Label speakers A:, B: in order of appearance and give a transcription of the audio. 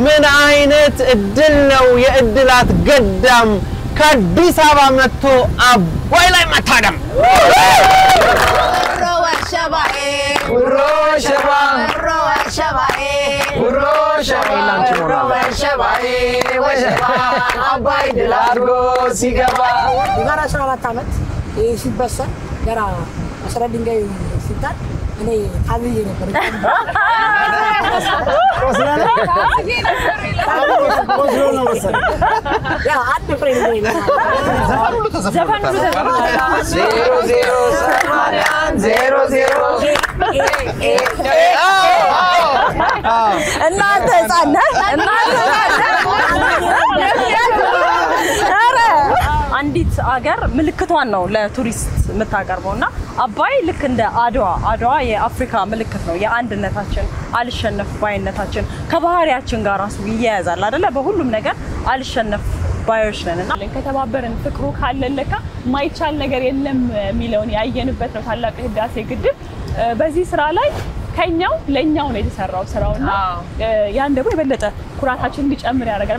A: ምን አይነት እድል ነው የእድላት ገዳም ከአዲስ አበባ መጥቶ አባይ ላይ መታደም አባይ ድላርጎ ሲገባ
B: ጋራ 14 አመት ሲበሰል ጋራ 10 ድንጋይ ሲጣል እኔ ታብዬ ነበር ያ አንድ ፍሬ ነው ዘፈኑ
C: እናንተ ጻነ አንዲት አገር ምልክቷን ነው ለቱሪስት የምታቀርበውና አባይ ልክ እንደ አድዋ የአፍሪካ ምልክት ነው የአንድነታችን አልሸነፍ ባይነታችን ከባህሪያችን ጋር ራሱ ይያያዛል አይደለ በሁሉም ነገር አልሸነፍ ባዮች ነንና
D: ከተባበረን ፍቅሩ ካለለካ ማይቻል ነገር የለም የሚለውን ያየንበት ነው ታላቁ ህዳሴ ግድብ በዚህ ስራ ላይ ከኛው ለኛው ነው የተሰራው ስራውና ያን ደግሞ የበለጠ ኩራታችን እንዲጨምር ያደርጋል